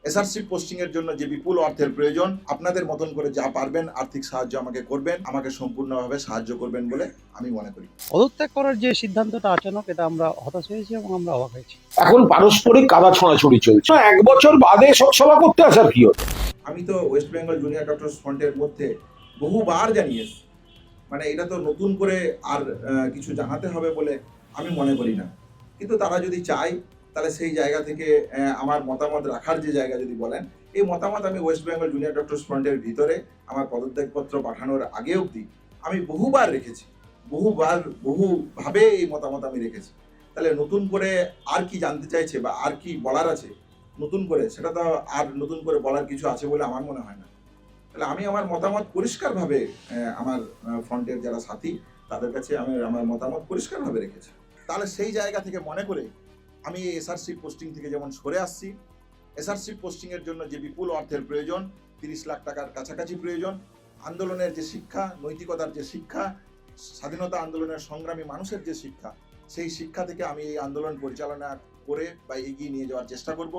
SRC posting এর জন্য যে বিপুল অর্থের প্রয়োজন, আপনাদের মতন করে যা পারবেন আর্থিক সাহায্য আমাকে করবেন, আমাকে সম্পূর্ণভাবে সাহায্য করবেন বলে আমি মনে করি। পদত্যাগ করার যে সিদ্ধান্তটা আচানক, এটা আমরা হতাশ হয়েছি এবং আমরা অবাক হয়েছি। এখন পারস্পরিক কাদা ছড়াছড়ি চলছে। 1 বছর বাদে সভা করতে আসার কি হতো? আমি তো ওয়েস্ট বেঙ্গল জুনিয়র ডক্টরস ফ্রন্টের মধ্যে বহুবার জানিয়েছি, মানে এটা তো নতুন করে আর কিছু জানাতে হবে বলে আমি মনে করি না। কিন্তু তারা যদি চায় তাহলে সেই জায়গা থেকে আমার মতামত রাখার যে জায়গা যদি বলেন, এই মতামত আমি ওয়েস্ট বেঙ্গল জুনিয়র ডক্টরস ফ্রন্টের ভিতরে আমার পদত্যাগপত্র পাঠানোর আগে অবধি আমি বহুবার রেখেছি, বহুভাবে এই মতামত আমি রেখেছি। তাহলে নতুন করে আর কি জানতে চাইছে বা আর কি বলার আছে নতুন করে, সেটা তো আর নতুন করে বলার কিছু আছে বলে আমার মনে হয় না। তাহলে আমি আমার মতামত পরিষ্কারভাবে আমার ফ্রন্টের যারা সাথী তাদের কাছে আমি আমার মতামত পরিষ্কারভাবে রেখেছি। তাহলে সেই জায়গা থেকে মনে করে আমি এসআরসি পোস্টিং থেকে যেমন সরে আসছি, এসআরসি পোস্টিং এর জন্য যে বিপুল অর্থের প্রয়োজন, 30 লাখ টাকার কাছাকাছি প্রয়োজন, আন্দোলনের যে শিক্ষা, নৈতিকতার যে শিক্ষা, স্বাধীনতা আন্দোলনের সংগ্রামী মানুষের যে শিক্ষা, সেই শিক্ষা থেকে আমি এই আন্দোলন পরিচালনা করে বা এগিয়ে নিয়ে যাওয়ার চেষ্টা করব।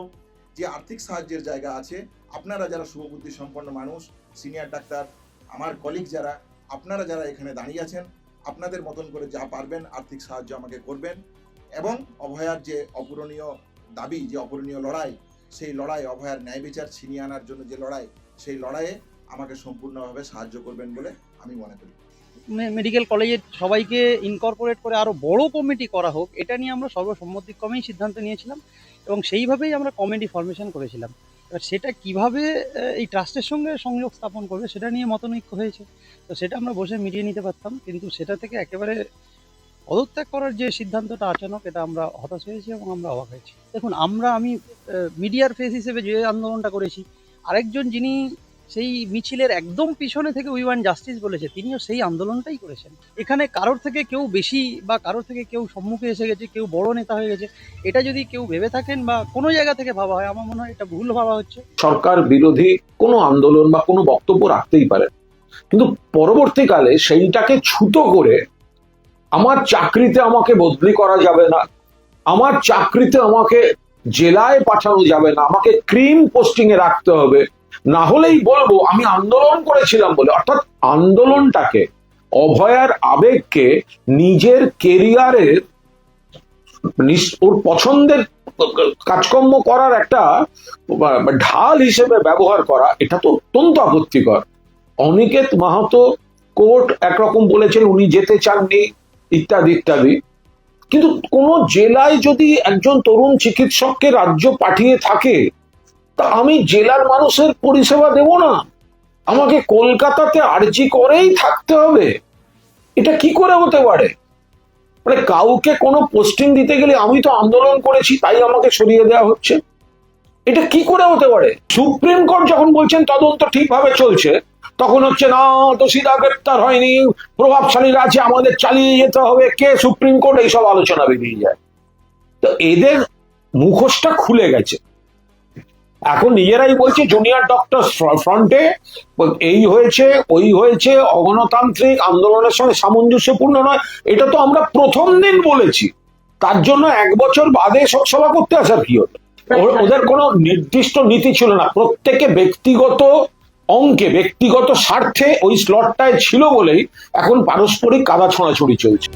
যে আর্থিক সাহায্যের জায়গা আছে, আপনারা যারা শুভবুদ্ধি সম্পন্ন মানুষ, সিনিয়র ডাক্তার, আমার কলিগ যারা, আপনারা যারা এখানে দাঁড়িয়ে আছেন, আপনাদের মতন করে যা পারবেন আর্থিক সাহায্য আমাকে করবেন। এবং অভয়ার যে অপূরণীয় দাবি, যে অপূরণীয় লড়াই, সেই লড়াই, অভয়ার ন্যায় বিচার ছিনিয়ে আনার জন্য যে লড়াই, সেই লড়াইয়ে আমাকে সম্পূর্ণভাবে সাহায্য করবেন বলে আমি মনে করি। মেডিকেল কলেজের সবাইকে ইনকর্পোরেট করে আরো বড় কমিটি করা হোক, এটা নিয়ে আমরা সর্বসম্মতিক্রমেই সিদ্ধান্ত নিয়েছিলাম এবং সেইভাবেই আমরা কমিটি ফরমেশন করেছিলাম। এবার সেটা কিভাবে এই ট্রাস্টের সঙ্গে সংযোগ স্থাপন করবে সেটা নিয়ে মতনৈক্য হয়েছে। তো সেটা আমরা বসে মিটিয়ে নিতে পারতাম, কিন্তু সেটা থেকে একেবারে পদত্যাগ করার যে সিদ্ধান্তটা আচানক, এটা আমরা হতাশ হয়েছি এবং আমরা অবাক হয়েছি। দেখুন, আমি মিডিয়ার ফেস হিসেবে যে আন্দোলনটা করেছি, আরেকজন যিনি সেই মিছিলের একদম পিছনে থেকে উই ওয়ান্ট জাস্টিস বলেছে, তিনিও সেই আন্দোলনটাই করেছেন। এখানে কারোর থেকে কেউ বেশি বা কারোর থেকে কেউ সম্মুখে এসে গেছে, কেউ বড় নেতা হয়ে গেছে, এটা যদি কেউ ভেবে থাকেন বা কোনো জায়গা থেকে ভাবা হয়, আমার মনে হয় এটা ভুল ভাবা হচ্ছে। সরকার বিরোধী কোনো আন্দোলন বা কোনো বক্তব্য রাখতেই পারে, কিন্তু পরবর্তীকালে সেইটাকে ছুতো করে আমার চাকরিতে আমাকে বদলি করা যাবে না, আমার চাকরিতে আমাকে জেলায় পাঠানো যাবে না, আমাকে ক্রিম পোস্টিং এ রাখতে হবে, না হলেই বলবো আমি আন্দোলন করেছিলাম বলে। অর্থাৎ আন্দোলনটাকে, অভয়ার আবেগকে নিজের কেরিয়ারের ওর পছন্দের কাজকর্ম করার একটা ঢাল হিসেবে ব্যবহার করা, এটা তো অত্যন্ত আপত্তিকর। অনিকেত মাহাতো কোর্ট একরকম বলেছেন, উনি যেতে চাননি ইত্যাদি ইত্যাদি, কিন্তু কোন জেলায় যদি একজন তরুণ চিকিৎসককে রাজ্য পাঠিয়ে থাকে, তা আমি জেলার মানুষের পরিষেবা দেব না? আমাকে কলকাতাতে আরজি করেই থাকতে হবে? এটা কি করে হতে পারে? মানে কাউকে কোনো পোস্টিং দিতে গেলে আমি তো আন্দোলন করেছি তাই আমাকে সরিয়ে দেওয়া হচ্ছে, এটা কি করে হতে পারে? সুপ্রিম কোর্ট যখন বলছেন তদন্ত ঠিকভাবে চলছে, তখন হচ্ছে না, দোষীরা গ্রেপ্তার হয়নি, প্রভাবশালীরা আছে, আমাদের চালিয়ে যেতে হবে, কে সুপ্রিম কোর্ট, এইসব আলোচনা বেরিয়ে যায়। তো এদের মুখোশটা খুলে গেছে। এখন নিজেরাই বলছে জুনিয়র ডক্টর ফ্রন্টে এই হয়েছে ওই হয়েছে, অগণতান্ত্রিক, আন্দোলনের সঙ্গে সামঞ্জস্যপূর্ণ নয়। এটা তো আমরা প্রথম দিন বলেছি। তার জন্য 1 বছর বাদে সভা করতে আসার কি হতো? ওদের কোনো নির্দিষ্ট নীতি ছিল না, প্রত্যেকে ব্যক্তিগত অঙ্কে, ব্যক্তিগত স্বার্থে ওই স্লটটায় ছিল বলেই এখন পারস্পরিক কাদা ছোঁড়াছড়ি চলছে।